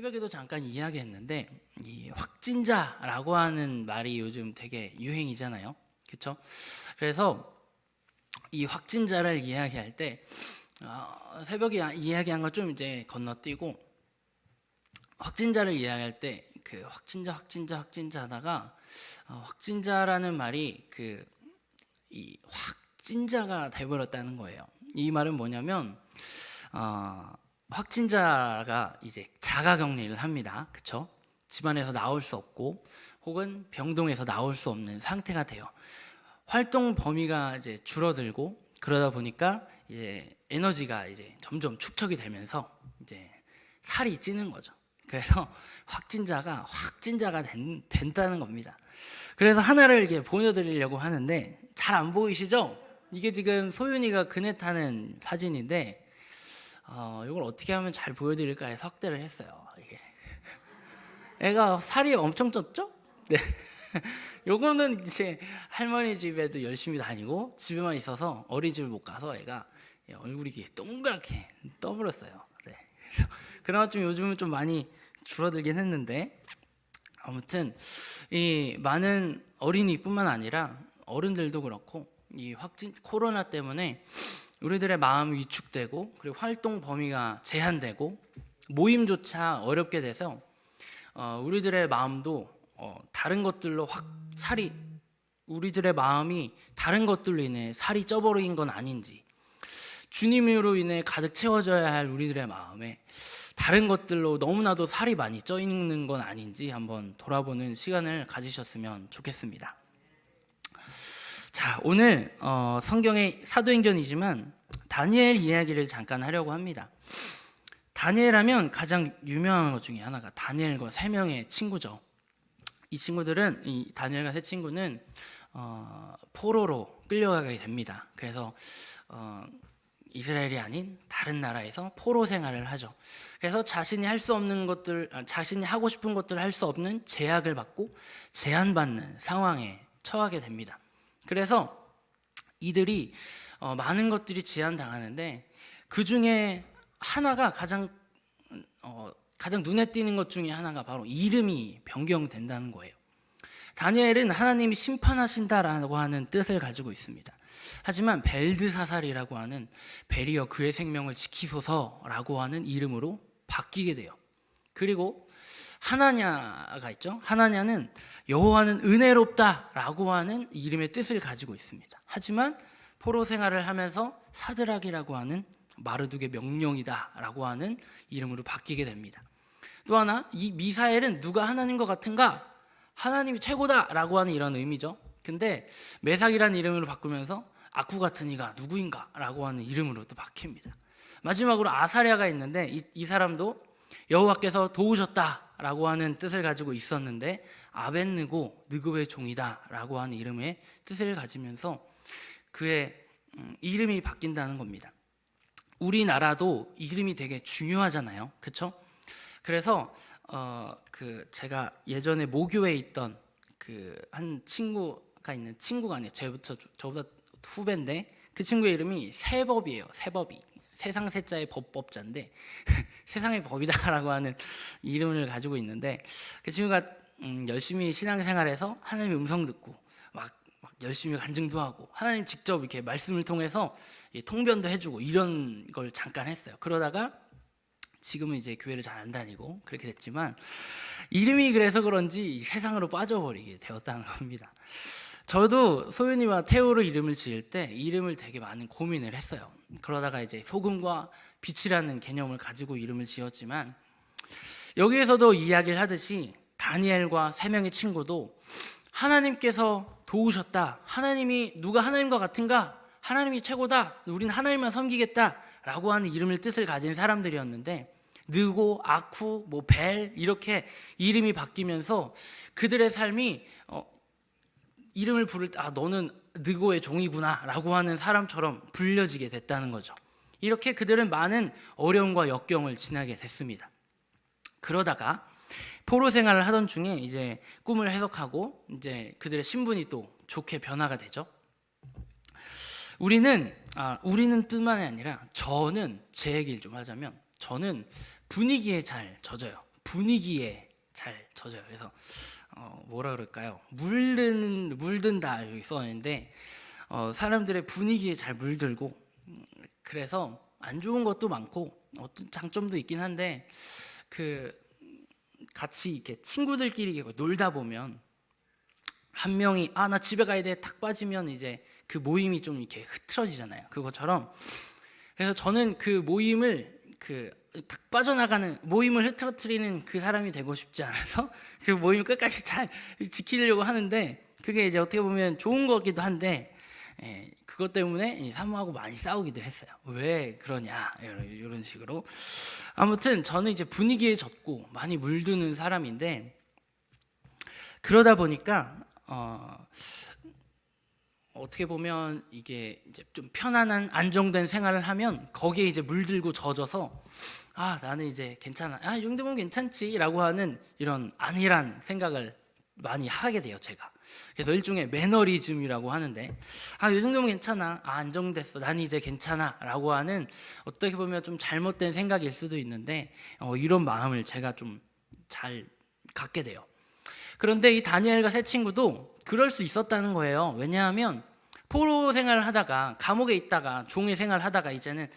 새벽에도 잠깐 이야기했는데 이 확진자라고 하는 말이 요즘 되게 유행이잖아요. 그렇죠? 그래서 이 확진자를 이야기할 때 새벽에 이야기한 거 좀 이제 건너뛰고 확진자를 이야기할 때 그 확진자 하다가 확진자라는 말이 이 확진자가 돼버렸다는 거예요. 이 말은 뭐냐면 확진자가 이제 자가격리를 합니다. 그렇죠? 집안에서 나올 수 없고 혹은 병동에서 나올 수 없는 상태가 돼요. 활동 범위가 이제 줄어들고 그러다 보니까 이제 에너지가 이제 점점 축적이 되면서 이제 살이 찌는 거죠. 그래서 확진자가 된다는 겁니다. 그래서 하나를 이렇게 보여드리려고 하는데 잘 안 보이시죠? 이게 지금 소윤이가 그네 타는 사진인데 이걸 어떻게 하면 잘 보여드릴까 해서 확대를 했어요. 이게 애가 살이 엄청 쪘죠? 네. 요거는 이제 할머니 집에도 열심히 다니고 집에만 있어서 어린이집을 못 가서 애가 얼굴이 동그랗게 떠버렸어요. 네. 그나마 좀 요즘은 좀 많이 줄어들긴 했는데 아무튼 이 많은 어린이뿐만 아니라 어른들도 그렇고 이 코로나 때문에 우리들의 마음이 위축되고 그리고 활동 범위가 제한되고 모임조차 어렵게 돼서 우리들의 마음도 다른 것들로 우리들의 마음이 다른 것들로 인해 살이 쪄버린 건 아닌지 주님으로 인해 가득 채워져야 할 우리들의 마음에 다른 것들로 너무나도 살이 많이 쪄 있는 건 아닌지 한번 돌아보는 시간을 가지셨으면 좋겠습니다. 자, 오늘 성경의 사도행전이지만 다니엘 이야기를 잠깐 하려고 합니다. 다니엘 하면 가장 유명한 것 중에 하나가 다니엘과 세 명의 친구죠. 이 친구들은 이 다니엘과 세 친구는 포로로 끌려가게 됩니다. 그래서 이스라엘이 아닌 다른 나라에서 포로 생활을 하죠. 그래서 자신이 하고 싶은 것들을 할 수 없는 제약을 받고 제한받는 상황에 처하게 됩니다. 그래서 이들이 많은 것들이 제한당하는데 그 중에 하나가 가장 눈에 띄는 것 중에 하나가 바로 이름이 변경된다는 거예요. 다니엘은 하나님이 심판하신다라고 하는 뜻을 가지고 있습니다. 하지만 벨드사살이라고 하는 벨이여 그의 생명을 지키소서라고 하는 이름으로 바뀌게 돼요. 그리고 하나냐가 있죠. 하나냐는 여호와는 은혜롭다라고 하는 이름의 뜻을 가지고 있습니다. 하지만 포로 생활을 하면서 사드락이라고 하는 마르둑의 명령이다라고 하는 이름으로 바뀌게 됩니다. 또 하나, 이 미사엘은 누가 하나님 것 같은가? 하나님이 최고다라고 하는 이런 의미죠. 근데 메삭이라는 이름으로 바꾸면서 아쿠 같은 이가 누구인가? 라고 하는 이름으로 또 바뀝니다. 마지막으로 아사랴가 있는데 이 사람도 여호와께서 도우셨다라고 하는 뜻을 가지고 있었는데 아벳느고 느고의 종이다라고 하는 이름의 뜻을 가지면서 그의 이름이 바뀐다는 겁니다. 우리나라도 이름이 되게 중요하잖아요. 그렇죠? 그래서 제가 예전에 모교에 있던 한 친구가 아니에요. 저보다 후배인데 그 친구의 이름이 세법이에요. 세법이 세상 세자의 법자인데 세상의 법이다라고 하는 이름을 가지고 있는데 그 친구가 열심히 신앙생활해서 하나님의 음성 듣고 막 열심히 간증도 하고 하나님 직접 이렇게 말씀을 통해서 통변도 해주고 이런 걸 잠깐 했어요. 그러다가 지금은 이제 교회를 잘 안 다니고 그렇게 됐지만 이름이 그래서 그런지 세상으로 빠져버리게 되었다는 겁니다. 저도 소윤이와 태우로 이름을 지을 때 이름을 되게 많은 고민을 했어요. 그러다가 이제 소금과 빛이라는 개념을 가지고 이름을 지었지만 여기에서도 이야기를 하듯이 다니엘과 세 명의 친구도 하나님께서 도우셨다. 누가 하나님과 같은가? 하나님이 최고다. 우리는 하나님만 섬기겠다라고 하는 이름을 뜻을 가진 사람들이었는데 느고, 아쿠, 벨 이렇게 이름이 바뀌면서 그들의 삶이 이름을 부를 때 너는 느고의 종이구나 라고 하는 사람처럼 불려지게 됐다는 거죠. 이렇게 그들은 많은 어려움과 역경을 지나게 됐습니다. 그러다가 포로 생활을 하던 중에 이제 꿈을 해석하고 이제 그들의 신분이 또 좋게 변화가 되죠. 우리는 뿐만이 아니라 저는 제 얘기를 좀 하자면 저는 분위기에 잘 젖어요. 분위기에 잘 젖어요. 그래서 뭐라 그럴까요? 물든다 여기 써있는데 사람들의 분위기에 잘 물들고 그래서 안 좋은 것도 많고 어떤 장점도 있긴 한데 그 같이 이렇게 친구들끼리 이렇게 놀다 보면 한 명이 나 집에 가야 돼 탁 빠지면 이제 그 모임이 좀 이렇게 흐트러지잖아요. 그것처럼 그래서 저는 그 모임을 탁 빠져나가는 모임을 흐트러뜨리는 그 사람이 되고 싶지 않아서 그 모임 끝까지 잘 지키려고 하는데 그게 이제 어떻게 보면 좋은 거기도 한데 그것 때문에 사모하고 많이 싸우기도 했어요. 왜 그러냐 이런 식으로. 아무튼 저는 이제 분위기에 젖고 많이 물드는 사람인데 그러다 보니까 어떻게 보면 이게 이제 좀 편안한 안정된 생활을 하면 거기에 이제 물들고 젖어서 나는 이제 괜찮아, 이 정도면 괜찮지라고 하는 이런 안일한 생각을 많이 하게 돼요, 제가. 그래서 일종의 매너리즘이라고 하는데 이 정도면 괜찮아, 안정됐어, 난 이제 괜찮아라고 하는 어떻게 보면 좀 잘못된 생각일 수도 있는데 이런 마음을 제가 좀 잘 갖게 돼요. 그런데 이 다니엘과 세 친구도 그럴 수 있었다는 거예요. 왜냐하면 포로 생활을 하다가 감옥에 있다가 종의 생활을 하다가 이제는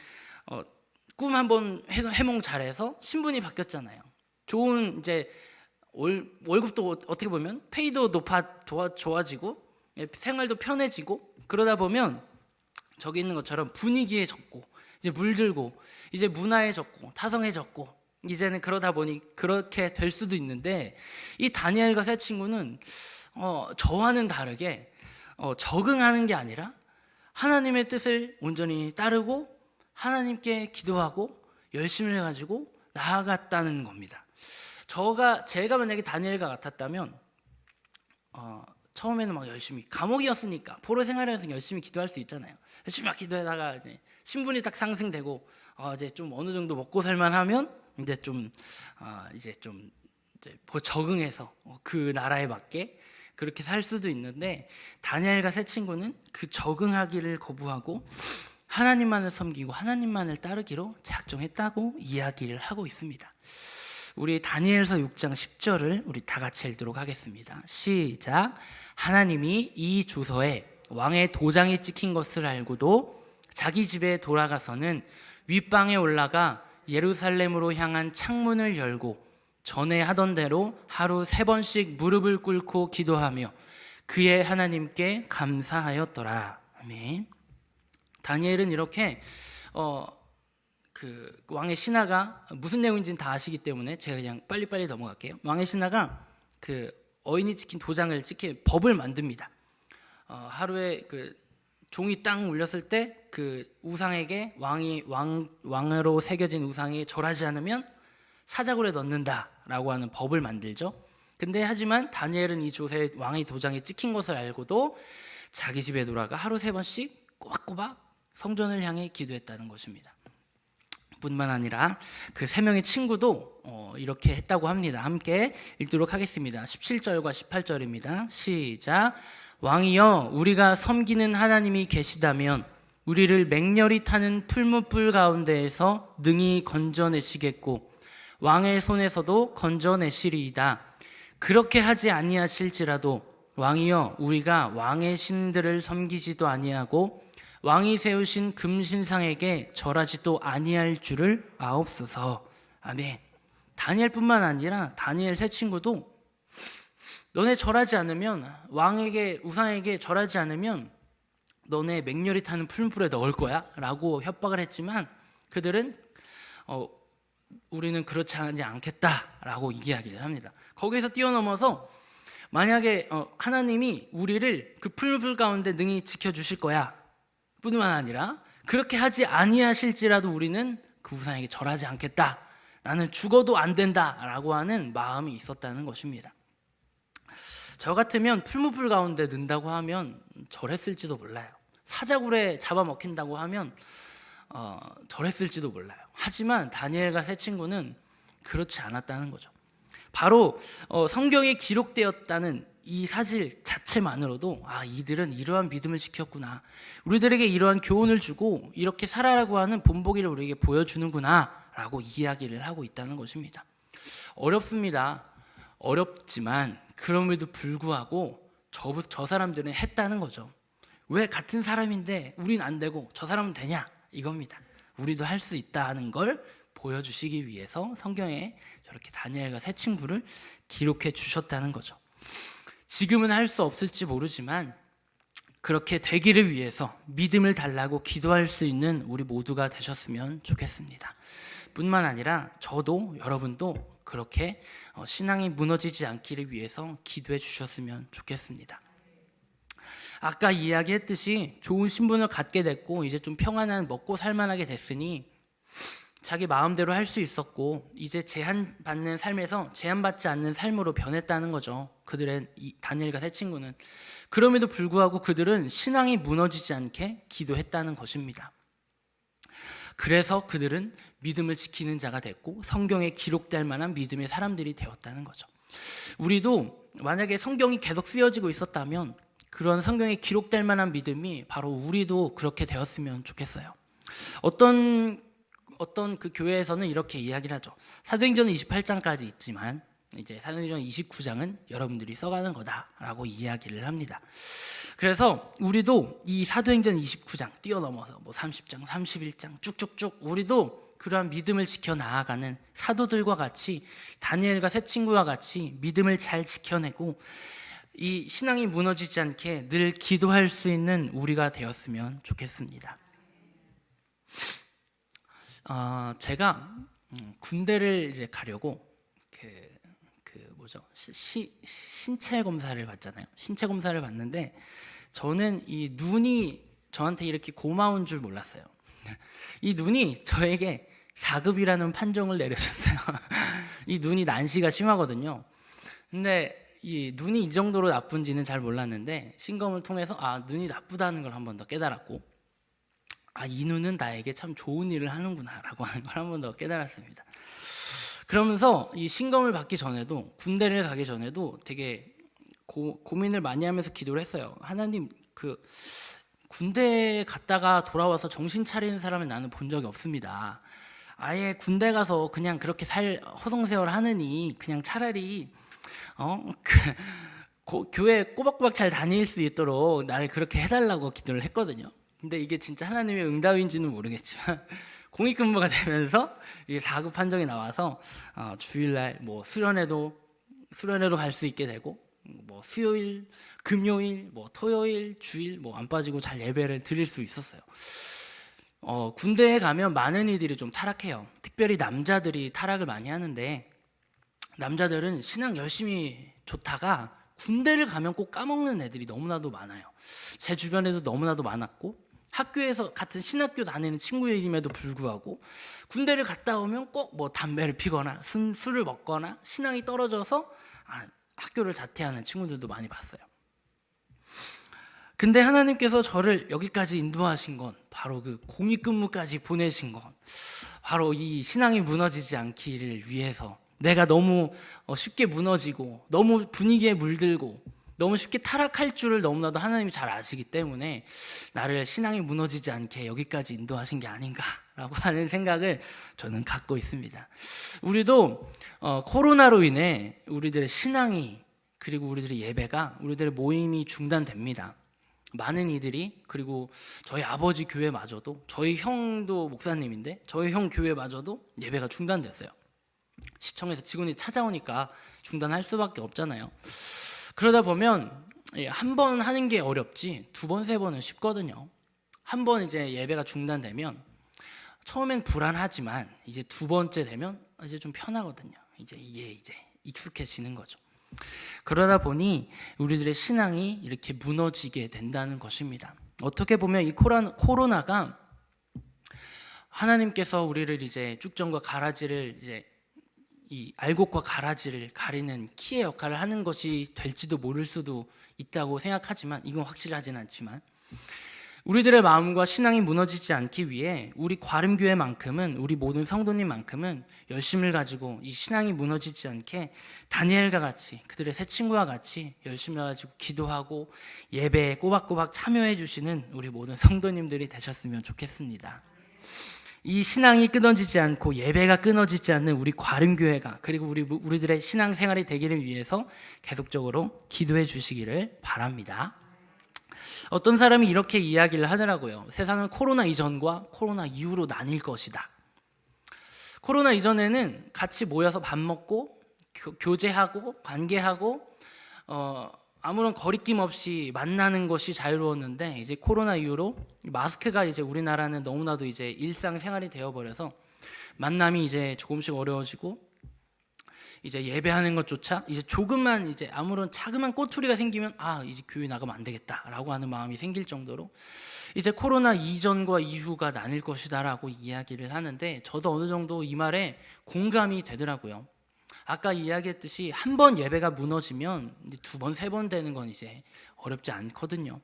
꿈 한번 해몽 잘해서 신분이 바뀌었잖아요. 좋은 이제 월급도 어떻게 보면 페이도 좋아지고 생활도 편해지고 그러다 보면 저기 있는 것처럼 분위기에 젖고 이제 물들고 이제 문화에 젖고 타성에 젖고 이제는 그러다 보니 그렇게 될 수도 있는데 이 다니엘과 세 친구는 저와는 다르게 적응하는 게 아니라 하나님의 뜻을 온전히 따르고 하나님께 기도하고 열심을 가지고 나아갔다는 겁니다. 제가 만약에 다니엘과 같았다면 처음에는 막 열심히 감옥이었으니까 포로 생활에서 열심히 기도할 수 있잖아요. 열심히 막 기도하다가 이제 신분이 딱 상승되고 이제 좀 어느 정도 먹고 살만하면 이제 좀 적응해서 그 나라에 맞게 그렇게 살 수도 있는데 다니엘과 세 친구는 그 적응하기를 거부하고 하나님만을 섬기고 하나님만을 따르기로 작정했다고 이야기를 하고 있습니다. 우리 다니엘서 6장 10절을 우리 다 같이 읽도록 하겠습니다. 시작. 하나님이 이 조서에 왕의 도장이 찍힌 것을 알고도 자기 집에 돌아가서는 윗방에 올라가 예루살렘으로 향한 창문을 열고 전에 하던 대로 하루 3번씩 무릎을 꿇고 기도하며 그의 하나님께 감사하였더라. 아멘. 다니엘은 이렇게 그 왕의 신하가 무슨 내용인지는 다 아시기 때문에 제가 그냥 빨리빨리 넘어갈게요. 왕의 신하가 그 어인이 찍힌 도장을 찍힌 법을 만듭니다. 하루에 그 종이 딱 울렸을 때 그 우상에게 왕으로 새겨진 우상에 절하지 않으면 사자굴에 넣는다라고 하는 법을 만들죠. 근데 하지만 다니엘은 이 조서에 왕의 도장이 찍힌 것을 알고도 자기 집에 돌아가 하루 3번씩 꼬박꼬박 성전을 향해 기도했다는 것입니다. 뿐만 아니라 그 3명의 친구도 이렇게 했다고 합니다. 함께 읽도록 하겠습니다. 17절과 18절입니다. 시작. 왕이여, 우리가 섬기는 하나님이 계시다면 우리를 맹렬히 타는 풀무불 가운데에서 능히 건져내시겠고 왕의 손에서도 건져내시리이다. 그렇게 하지 아니하실지라도 왕이여, 우리가 왕의 신들을 섬기지도 아니하고 왕이 세우신 금신상에게 절하지도 아니할 줄을 아옵소서. 아멘. 다니엘뿐만 아니라 다니엘 세 친구도 너네 절하지 않으면, 왕에게 우상에게 절하지 않으면 너네 맹렬히 타는 풀무불에 넣을 거야 라고 협박을 했지만 그들은 우리는 그렇지 않겠다라고 이야기를 합니다. 거기서 뛰어넘어서 만약에 하나님이 우리를 그 풀무불 가운데 능히 지켜주실 거야 뿐만 아니라 그렇게 하지 아니하실지라도 우리는 그 우상에게 절하지 않겠다, 나는 죽어도 안 된다라고 하는 마음이 있었다는 것입니다. 저 같으면 풀무불 가운데 넣는다고 하면 절했을지도 몰라요. 사자굴에 잡아먹힌다고 하면 절했을지도 몰라요. 하지만 다니엘과 세 친구는 그렇지 않았다는 거죠. 바로 성경에 기록되었다는 이 사실 자체만으로도 이들은 이러한 믿음을 지켰구나, 우리들에게 이러한 교훈을 주고 이렇게 살아라고 하는 본보기를 우리에게 보여주는구나 라고 이야기를 하고 있다는 것입니다. 어렵습니다. 어렵지만 그럼에도 불구하고 저 사람들은 했다는 거죠. 왜 같은 사람인데 우린 안 되고 저 사람은 되냐? 이겁니다. 우리도 할 수 있다는 걸 보여주시기 위해서 성경에 저렇게 다니엘과 세 친구를 기록해 주셨다는 거죠. 지금은 할 수 없을지 모르지만 그렇게 되기를 위해서 믿음을 달라고 기도할 수 있는 우리 모두가 되셨으면 좋겠습니다. 뿐만 아니라 저도 여러분도 그렇게 신앙이 무너지지 않기를 위해서 기도해 주셨으면 좋겠습니다. 아까 이야기했듯이 좋은 신분을 갖게 됐고 이제 좀 평안한 먹고 살만하게 됐으니 자기 마음대로 할 수 있었고 이제 제한받는 삶에서 제한받지 않는 삶으로 변했다는 거죠. 그들의 다니엘과 세 친구는. 그럼에도 불구하고 그들은 신앙이 무너지지 않게 기도했다는 것입니다. 그래서 그들은 믿음을 지키는 자가 됐고 성경에 기록될 만한 믿음의 사람들이 되었다는 거죠. 우리도 만약에 성경이 계속 쓰여지고 있었다면 그런 성경에 기록될 만한 믿음이 바로 우리도 그렇게 되었으면 좋겠어요. 어떤 그 교회에서는 이렇게 이야기를 하죠. 사도행전은 28장까지 있지만 이제 사도행전 29장은 여러분들이 써가는 거다라고 이야기를 합니다. 그래서 우리도 이 사도행전 29장 뛰어넘어서 뭐 30장, 31장 쭉쭉쭉 우리도 그러한 믿음을 지켜 나아가는 사도들과 같이 다니엘과 세 친구와 같이 믿음을 잘 지켜내고 이 신앙이 무너지지 않게 늘 기도할 수 있는 우리가 되었으면 좋겠습니다. 제가 군대를 이제 가려고 신체 검사를 받잖아요. 신체 검사를 받는데 저는 이 눈이 저한테 이렇게 고마운 줄 몰랐어요. 이 눈이 저에게 4급이라는 판정을 내려줬어요. 이 눈이 난시가 심하거든요. 근데 이 눈이 이 정도로 나쁜지는 잘 몰랐는데 신검을 통해서 눈이 나쁘다는 걸 한 번 더 깨달았고 이 눈은 나에게 참 좋은 일을 하는구나 라고 하는 걸 한 번 더 깨달았습니다. 그러면서 이 신검을 받기 전에도 군대를 가기 전에도 되게 고민을 많이 하면서 기도를 했어요. 하나님, 군대에 갔다가 돌아와서 정신 차리는 사람을 나는 본 적이 없습니다. 아예 군대 가서 그냥 그렇게 허송세월 하느니 그냥 차라리 교회 꼬박꼬박 잘 다닐 수 있도록 나를 그렇게 해달라고 기도를 했거든요. 근데 이게 진짜 하나님의 응답인지는 모르겠지만 공익근무가 되면서 이게 4급 판정이 나와서 주일날 뭐 수련회도 갈 수 있게 되고 뭐 수요일, 금요일, 뭐 토요일, 주일 뭐 안 빠지고 잘 예배를 드릴 수 있었어요. 군대에 가면 많은 이들이 좀 타락해요. 특별히 남자들이 타락을 많이 하는데 남자들은 신앙 열심히 좋다가 군대를 가면 꼭 까먹는 애들이 너무나도 많아요. 제 주변에도 너무나도 많았고 학교에서 같은 신학교 다니는 친구임에도 불구하고 군대를 갔다 오면 꼭 뭐 담배를 피거나 술을 먹거나 신앙이 떨어져서 학교를 자퇴하는 친구들도 많이 봤어요. 근데 하나님께서 저를 여기까지 인도하신 건 바로 그 공익근무까지 보내신 건 바로 이 신앙이 무너지지 않기를 위해서 내가 너무 쉽게 무너지고 너무 분위기에 물들고 너무 쉽게 타락할 줄을 너무나도 하나님이 잘 아시기 때문에 나를 신앙이 무너지지 않게 여기까지 인도하신 게 아닌가라고 하는 생각을 저는 갖고 있습니다. 우리도 코로나로 인해 우리들의 신앙이 그리고 우리들의 예배가 우리들의 모임이 중단됩니다. 많은 이들이 그리고 저희 아버지 교회마저도 저희 형도 목사님인데 저희 형 교회마저도 예배가 중단됐어요. 시청에서 직원이 찾아오니까 중단할 수밖에 없잖아요. 그러다 보면 한 번 하는 게 어렵지 두 번, 세 번은 쉽거든요. 한 번 이제 예배가 중단되면 처음엔 불안하지만 이제 두 번째 되면 이제 좀 편하거든요. 이게 익숙해지는 거죠. 그러다 보니 우리들의 신앙이 이렇게 무너지게 된다는 것입니다. 어떻게 보면 이 코로나가 하나님께서 우리를 이제 쭉정과 가라지를 이 알곡과 가라지를 가리는 키의 역할을 하는 것이 될지도 모를 수도 있다고 생각하지만 이건 확실하진 않지만 우리들의 마음과 신앙이 무너지지 않기 위해 우리 과름교회만큼은 우리 모든 성도님만큼은 열심을 가지고 이 신앙이 무너지지 않게 다니엘과 같이 그들의 새 친구와 같이 열심을 가지고 기도하고 예배에 꼬박꼬박 참여해 주시는 우리 모든 성도님들이 되셨으면 좋겠습니다. 이 신앙이 끊어지지 않고 예배가 끊어지지 않는 우리 과림교회가, 그리고 우리들의 신앙생활이 되기를 위해서 계속적으로 기도해 주시기를 바랍니다. 어떤 사람이 이렇게 이야기를 하더라고요. 세상은 코로나 이전과 코로나 이후로 나뉠 것이다. 코로나 이전에는 같이 모여서 밥 먹고 교제하고 관계하고 아무런 거리낌 없이 만나는 것이 자유로웠는데, 이제 코로나 이후로 마스크가 이제 우리나라는 너무나도 이제 일상생활이 되어버려서 만남이 이제 조금씩 어려워지고, 이제 예배하는 것조차 이제 조금만 이제 아무런 자그만 꼬투리가 생기면 이제 교회 나가면 안 되겠다라고 하는 마음이 생길 정도로 이제 코로나 이전과 이후가 나뉠 것이다라고 이야기를 하는데, 저도 어느 정도 이 말에 공감이 되더라고요. 아까 이야기했듯이 한 번 예배가 무너지면 두 번, 세 번 되는 건 이제 어렵지 않거든요.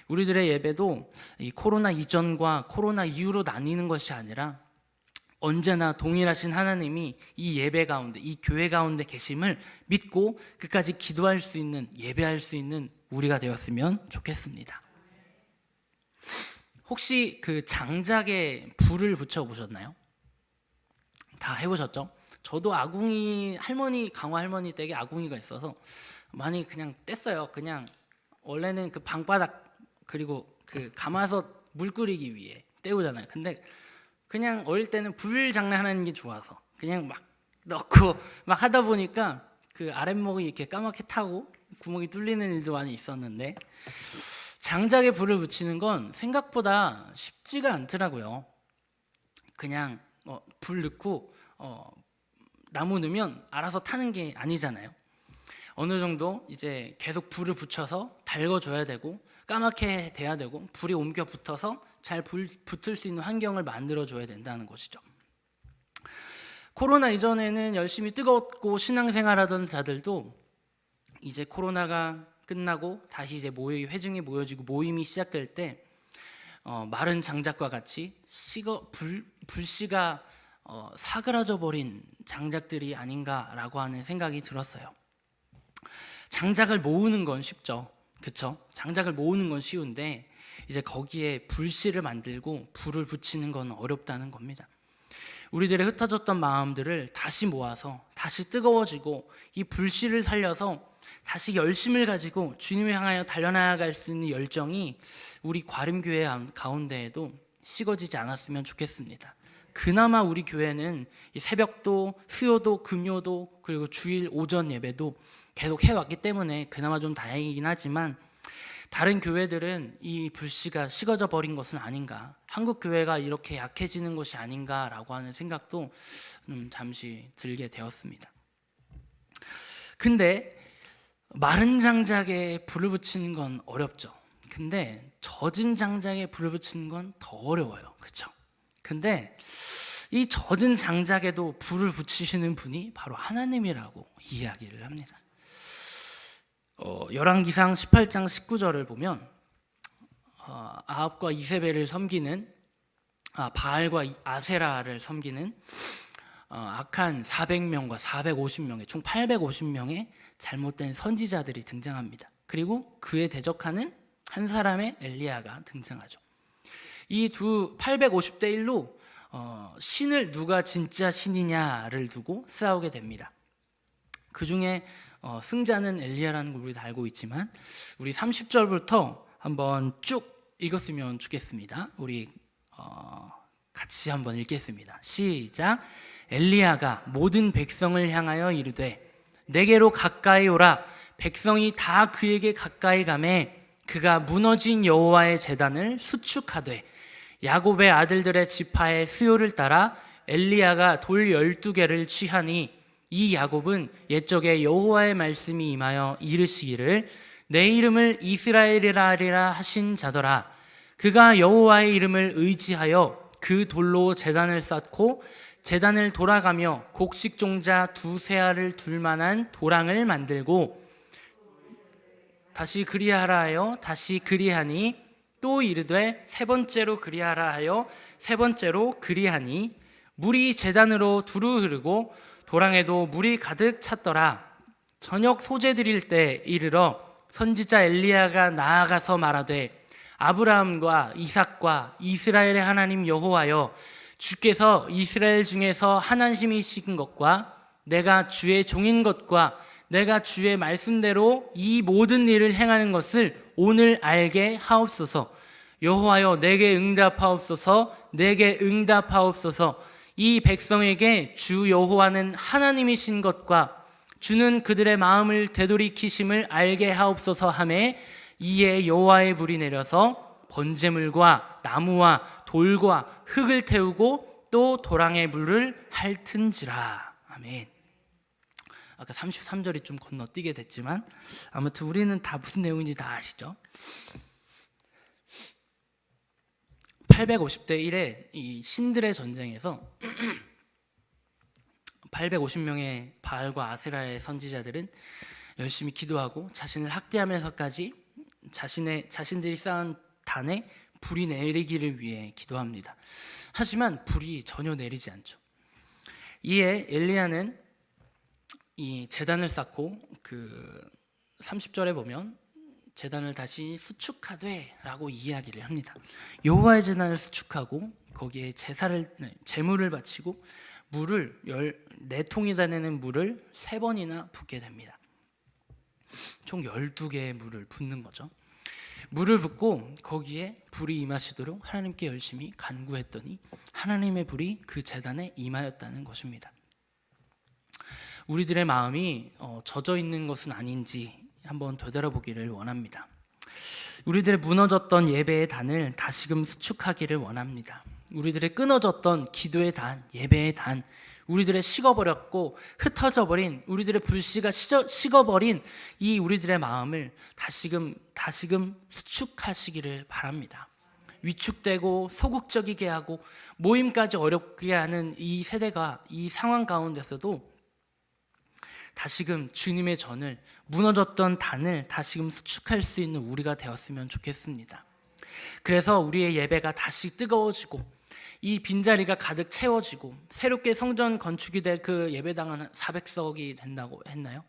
우리들의 예배도 이 코로나 이전과 코로나 이후로 나뉘는 것이 아니라 언제나 동일하신 하나님이 이 예배 가운데, 이 교회 가운데 계심을 믿고 끝까지 기도할 수 있는, 예배할 수 있는 우리가 되었으면 좋겠습니다. 혹시 그 장작에 불을 붙여 보셨나요? 다 해보셨죠? 저도 아궁이, 강화 할머니 댁에 아궁이가 있어서 많이 그냥 뗐어요. 그냥 원래는 그 방바닥 그리고 그 가마솥 물 끓이기 위해 때우잖아요. 근데 그냥 어릴 때는 불 장난하는 게 좋아서 그냥 막 넣고 막 하다 보니까 그 아랫목이 이렇게 까맣게 타고 구멍이 뚫리는 일도 많이 있었는데, 장작에 불을 붙이는 건 생각보다 쉽지가 않더라고요. 그냥 불 넣고 나무 넣으면 알아서 타는 게 아니잖아요. 어느 정도 이제 계속 불을 붙여서 달궈줘야 되고 까맣게 돼야 되고 불이 옮겨 붙어서 잘 붙을 수 있는 환경을 만들어줘야 된다는 것이죠. 코로나 이전에는 열심히 뜨겁고 신앙생활하던 자들도 이제 코로나가 끝나고 다시 이제 회중이 모여지고 모임이 시작될 때 마른 장작과 같이 불씨가 사그라져 버린 장작들이 아닌가라고 하는 생각이 들었어요. 장작을 모으는 건 쉽죠, 그렇죠? 장작을 모으는 건 쉬운데 이제 거기에 불씨를 만들고 불을 붙이는 건 어렵다는 겁니다. 우리들의 흩어졌던 마음들을 다시 모아서 다시 뜨거워지고 이 불씨를 살려서 다시 열심을 가지고 주님을 향하여 달려나갈 수 있는 열정이 우리 과림교회 가운데에도 식어지지 않았으면 좋겠습니다. 그나마 우리 교회는 새벽도, 수요도, 금요도, 그리고 주일 오전 예배도 계속 해왔기 때문에 그나마 좀 다행이긴 하지만, 다른 교회들은 이 불씨가 식어져 버린 것은 아닌가, 한국 교회가 이렇게 약해지는 것이 아닌가라고 하는 생각도 잠시 들게 되었습니다. 근데 마른 장작에 불을 붙이는 건 어렵죠. 근데 젖은 장작에 불을 붙이는 건 더 어려워요, 그렇죠? 근데 이 젖은 장작에도 불을 붙이시는 분이 바로 하나님이라고 이야기를 합니다. 열왕기상 18장 19절을 보면 아합과 이세벨을 섬기는 바알과 아세라를 섬기는 악한 400명과 450명의 총 850명의 잘못된 선지자들이 등장합니다. 그리고 그에 대적하는 한 사람의 엘리야가 등장하죠. 이 850대 1로 신을 누가 진짜 신이냐를 두고 싸우게 됩니다. 그 중에 승자는 엘리야라는 걸 우리 다 알고 있지만, 우리 30절부터 한번 쭉 읽었으면 좋겠습니다. 우리 같이 한번 읽겠습니다. 시작. 엘리야가 모든 백성을 향하여 이르되 내게로 가까이 오라. 백성이 다 그에게 가까이 가매 그가 무너진 여호와의 제단을 수축하되 야곱의 아들들의 지파의 수요를 따라 엘리야가 돌 12개를 취하니 이 야곱은 옛적에 여호와의 말씀이 임하여 이르시기를 내 이름을 이스라엘이라 하리라 하신 자더라. 그가 여호와의 이름을 의지하여 그 돌로 제단을 쌓고 제단을 돌아가며 곡식종자 2 알을 둘 만한 도랑을 만들고 다시 그리하라 하여 다시 그리하니 또 이르되 세 번째로 그리하라 하여 세 번째로 그리하니 물이 제단으로 두루 흐르고 도랑에도 물이 가득 찼더라. 저녁 소제 드릴 때 이르러 선지자 엘리야가 나아가서 말하되 아브라함과 이삭과 이스라엘의 하나님 여호와여 주께서 이스라엘 중에서 하나님이신 것과 내가 주의 종인 것과 내가 주의 말씀대로 이 모든 일을 행하는 것을 오늘 알게 하옵소서. 여호와여 내게 응답하옵소서. 내게 응답하옵소서. 이 백성에게 주 여호와는 하나님이신 것과 주는 그들의 마음을 되돌이키심을 알게 하옵소서 하매 이에 여호와의 불이 내려서 번제물과 나무와 돌과 흙을 태우고 또 도랑의 물을 핥은지라. 아멘. 아까 33절이 좀 건너뛰게 됐지만 아무튼 우리는 다 무슨 내용인지 다 아시죠? 850대 1의 이 신들의 전쟁에서 850명의 바알과 아세라의 선지자들은 열심히 기도하고 자신을 학대하면서까지 자신들이 쌓은 단에 불이 내리기를 위해 기도합니다. 하지만 불이 전혀 내리지 않죠. 이에 엘리야는 이 제단을 쌓고 그 30절에 보면 제단을 다시 수축하되라고 이야기를 합니다. 여호와의 제단을 수축하고 거기에 제물을 바치고 물을 4통이 다니는 물을 3번이나 붓게 됩니다. 총 12개의 물을 붓는 거죠. 물을 붓고 거기에 불이 임하시도록 하나님께 열심히 간구했더니 하나님의 불이 그 제단에 임하였다는 것입니다. 우리들의 마음이 젖어 있는 것은 아닌지 한번 되돌아보기를 원합니다. 우리들의 무너졌던 예배의 단을 다시금 수축하기를 원합니다. 우리들의 끊어졌던 기도의 단, 예배의 단, 우리들의 식어버렸고 흩어져 버린 우리들의 불씨가 식어버린 이 우리들의 마음을 다시금 수축하시기를 바랍니다. 위축되고 소극적이게 하고 모임까지 어렵게 하는 이 세대가 이 상황 가운데서도 다시금 주님의 전을 무너졌던 단을 다시금 수축할 수 있는 우리가 되었으면 좋겠습니다. 그래서 우리의 예배가 다시 뜨거워지고 이 빈자리가 가득 채워지고 새롭게 성전 건축이 될 그 예배당은 400석이 된다고 했나요?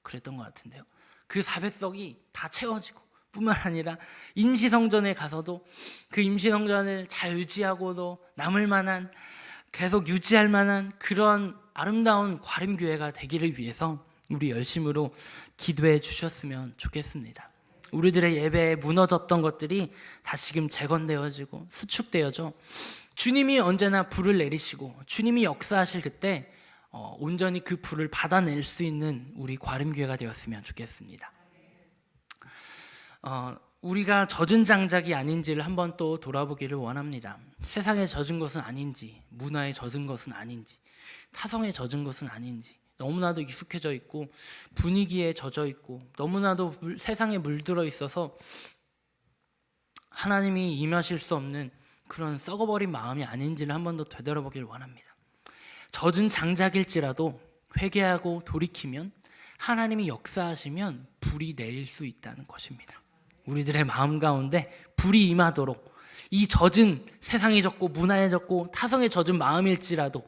그랬던 것 같은데요. 그 400석이 다 채워지고 뿐만 아니라 임시성전에 가서도 그 임시성전을 잘 유지하고도 남을 만한 계속 유지할 만한 그런 아름다운 과림교회가 되기를 위해서 우리 열심으로 기도해 주셨으면 좋겠습니다. 우리들의 예배에 무너졌던 것들이 다시금 재건되어지고 수축되어져 주님이 언제나 불을 내리시고 주님이 역사하실 그때 온전히 그 불을 받아낼 수 있는 우리 과림교회가 되었으면 좋겠습니다. 우리가 젖은 장작이 아닌지를 한번 또 돌아보기를 원합니다. 세상에 젖은 것은 아닌지, 문화에 젖은 것은 아닌지, 타성에 젖은 것은 아닌지, 너무나도 익숙해져 있고 분위기에 젖어 있고 너무나도 세상에 물들어 있어서 하나님이 임하실 수 없는 그런 썩어버린 마음이 아닌지를 한번 더 되돌아보기를 원합니다. 젖은 장작일지라도 회개하고 돌이키면 하나님이 역사하시면 불이 내릴 수 있다는 것입니다. 우리들의 마음 가운데 불이 임하도록 이 젖은 세상에 젖고 문화에 젖고 타성에 젖은 마음일지라도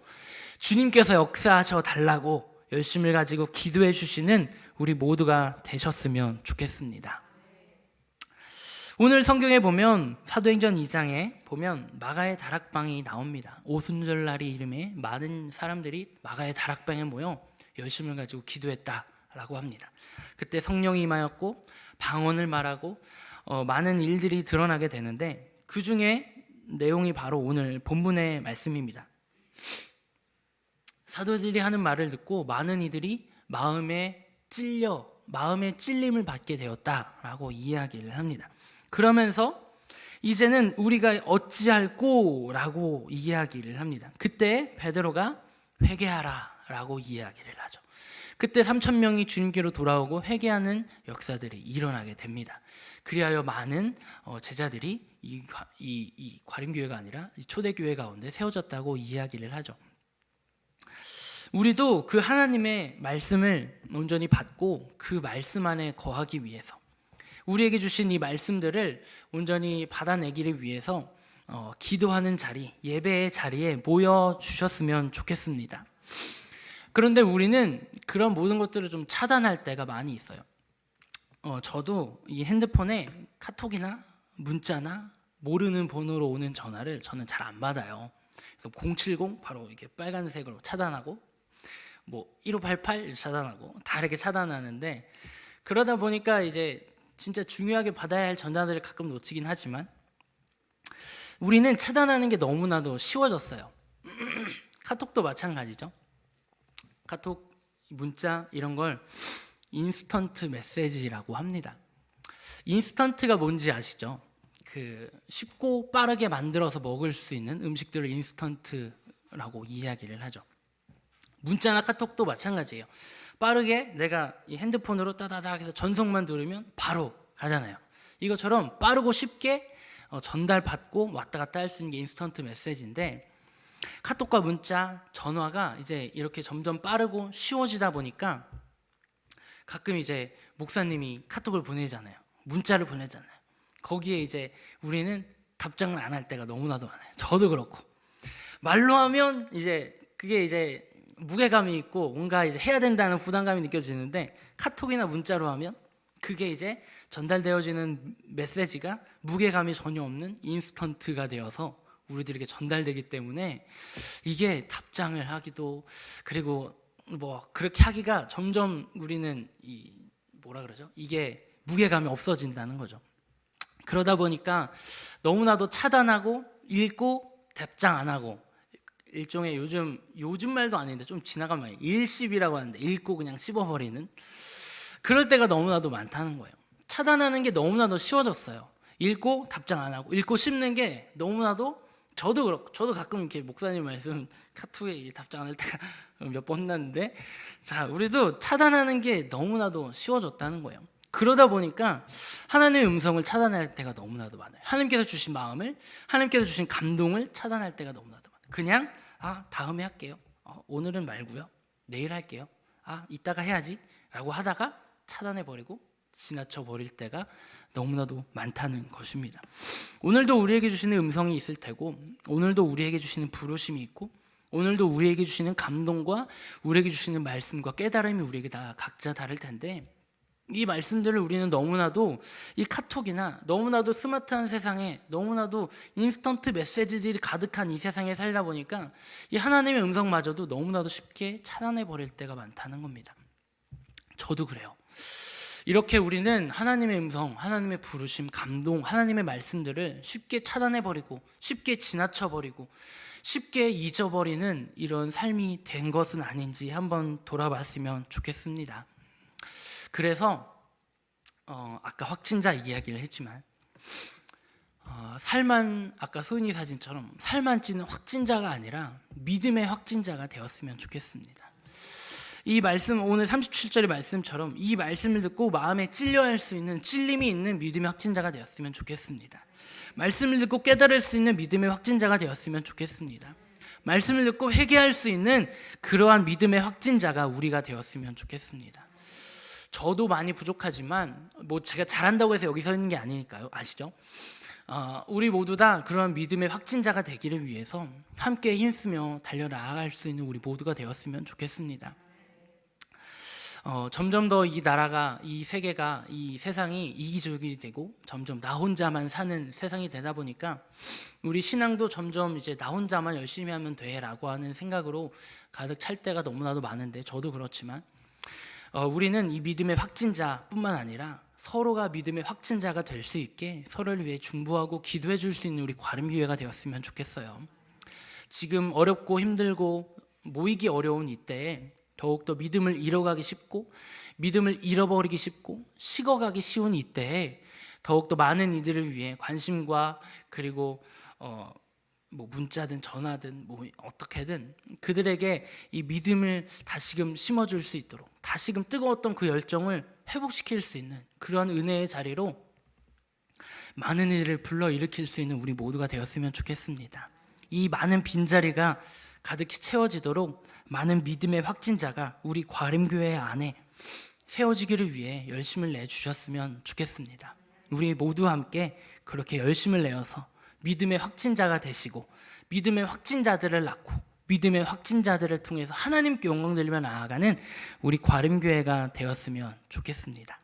주님께서 역사하셔 달라고 열심을 가지고 기도해 주시는 우리 모두가 되셨으면 좋겠습니다. 오늘 성경에 보면 사도행전 2장에 보면 마가의 다락방이 나옵니다. 오순절날이 이름에 많은 사람들이 마가의 다락방에 모여 열심을 가지고 기도했다라고 합니다. 그때 성령이 임하였고 방언을 말하고 많은 일들이 드러나게 되는데 그 중에 내용이 바로 오늘 본문의 말씀입니다. 사도들이 하는 말을 듣고 많은 이들이 마음의 찔림을 받게 되었다라고 이야기를 합니다. 그러면서 이제는 우리가 어찌할꼬라고 이야기를 합니다. 그때 베드로가 회개하라라고 이야기를 하죠. 그때 3,000명이 주님께로 돌아오고 회개하는 역사들이 일어나게 됩니다. 그리하여 많은 제자들이 이 과림교회가 아니라 이 초대교회 가운데 세워졌다고 이야기를 하죠. 우리도 그 하나님의 말씀을 온전히 받고 그 말씀 안에 거하기 위해서 우리에게 주신 이 말씀들을 온전히 받아내기를 위해서 기도하는 자리, 예배의 자리에 모여 주셨으면 좋겠습니다. 그런데 우리는 그런 모든 것들을 좀 차단할 때가 많이 있어요. 저도 이 핸드폰에 카톡이나 문자나 모르는 번호로 오는 전화를 저는 잘 안 받아요. 그래서 070 바로 이렇게 빨간색으로 차단하고, 뭐 1588 차단하고 다르게 차단하는데, 그러다 보니까 이제 진짜 중요하게 받아야 할 전화들을 가끔 놓치긴 하지만 우리는 차단하는 게 너무나도 쉬워졌어요. 카톡도 마찬가지죠. 카톡, 문자 이런 걸 인스턴트 메시지라고 합니다. 인스턴트가 뭔지 아시죠? 그 쉽고 빠르게 만들어서 먹을 수 있는 음식들을 인스턴트라고 이야기를 하죠. 문자나 카톡도 마찬가지예요. 빠르게 내가 이 핸드폰으로 따다닥 해서 전송만 누르면 바로 가잖아요. 이것처럼 빠르고 쉽게 전달받고 왔다 갔다 할 수 있는 게 인스턴트 메시지인데, 카톡과 문자, 전화가 이제 이렇게 점점 빠르고 쉬워지다 보니까 가끔 이제 목사님이 카톡을 보내잖아요. 문자를 보내잖아요. 거기에 이제 우리는 답장을 안 할 때가 너무나도 많아요. 저도 그렇고. 말로 하면 이제 그게 이제 무게감이 있고 뭔가 이제 해야 된다는 부담감이 느껴지는데, 카톡이나 문자로 하면 그게 이제 전달되어지는 메시지가 무게감이 전혀 없는 인스턴트가 되어서 우리들에게 전달되기 때문에 이게 답장을 하기도, 그리고 뭐 그렇게 하기가 점점 우리는 이 뭐라 그러죠? 이게 무게감이 없어진다는 거죠. 그러다 보니까 너무나도 차단하고 읽고 답장 안 하고, 일종의 요즘 말도 아닌데 좀 지나간 말이에요. 일씹이라고 하는데 읽고 그냥 씹어버리는 그럴 때가 너무나도 많다는 거예요. 차단하는 게 너무나도 쉬워졌어요. 읽고 답장 안 하고 읽고 씹는 게 너무나도, 저도 그렇고, 저도 가끔 이렇게 목사님 말씀 카톡에 답장 안 할 때가 몇 번 혼났는데, 자, 우리도 차단하는 게 너무나도 쉬워졌다는 거예요. 그러다 보니까 하나님의 음성을 차단할 때가 너무나도 많아요. 하나님께서 주신 마음을, 하나님께서 주신 감동을 차단할 때가 너무나도 많아요. 그냥 다음에 할게요. 오늘은 말고요. 내일 할게요. 이따가 해야지 라고 하다가 차단해버리고 지나쳐버릴 때가 너무나도 많다는 것입니다. 오늘도 우리에게 주시는 음성이 있을 테고, 오늘도 우리에게 주시는 부르심이 있고, 오늘도 우리에게 주시는 감동과 우리에게 주시는 말씀과 깨달음이 우리에게 다 각자 다를 텐데, 이 말씀들을 우리는 너무나도 이 카톡이나 너무나도 스마트한 세상에, 너무나도 인스턴트 메시지들이 가득한 이 세상에 살다 보니까 이 하나님의 음성마저도 너무나도 쉽게 차단해버릴 때가 많다는 겁니다. 저도 그래요. 이렇게 우리는 하나님의 음성, 하나님의 부르심, 감동, 하나님의 말씀들을 쉽게 차단해버리고 쉽게 지나쳐버리고 쉽게 잊어버리는 이런 삶이 된 것은 아닌지 한번 돌아봤으면 좋겠습니다. 그래서 아까 확진자 이야기를 했지만 살만, 아까 소은이 사진처럼 살만 찌는 확진자가 아니라 믿음의 확진자가 되었으면 좋겠습니다. 이 말씀, 오늘 37절의 말씀처럼 이 말씀을 듣고 마음에 찔려야 할 수 있는 찔림이 있는 믿음의 확진자가 되었으면 좋겠습니다. 말씀을 듣고 깨달을 수 있는 믿음의 확진자가 되었으면 좋겠습니다. 말씀을 듣고 회개할 수 있는 그러한 믿음의 확진자가 우리가 되었으면 좋겠습니다. 저도 많이 부족하지만 뭐 제가 잘한다고 해서 여기 서 있는 게 아니니까요. 아시죠? 우리 모두 다 그런 믿음의 확진자가 되기를 위해서 함께 힘쓰며 달려나갈 수 있는 우리 모두가 되었으면 좋겠습니다. 점점 더 이 나라가, 이 세계가, 이 세상이 이기적이 되고 점점 나 혼자만 사는 세상이 되다 보니까 우리 신앙도 점점 이제 나 혼자만 열심히 하면 돼라고 하는 생각으로 가득 찰 때가 너무나도 많은데, 저도 그렇지만 우리는 이 믿음의 확진자뿐만 아니라 서로가 믿음의 확진자가 될 수 있게 서로를 위해 중보하고 기도해 줄 수 있는 우리 과름교회가 되었으면 좋겠어요. 지금 어렵고 힘들고 모이기 어려운 이때에 더욱더 믿음을 잃어가기 쉽고 믿음을 잃어버리기 쉽고 식어가기 쉬운 이때에 더욱더 많은 이들을 위해 관심과, 그리고 뭐 문자든 전화든 뭐 어떻게든 그들에게 이 믿음을 다시금 심어줄 수 있도록, 다시금 뜨거웠던 그 열정을 회복시킬 수 있는 그러한 은혜의 자리로 많은 이들을 불러일으킬 수 있는 우리 모두가 되었으면 좋겠습니다. 이 많은 빈자리가 가득히 채워지도록 많은 믿음의 확진자가 우리 과림교회 안에 세워지기를 위해 열심을 내주셨으면 좋겠습니다. 우리 모두 함께 그렇게 열심을 내어서 믿음의 확진자가 되시고 믿음의 확진자들을 낳고 믿음의 확진자들을 통해서 하나님께 영광 돌리며 나아가는 우리 과림교회가 되었으면 좋겠습니다.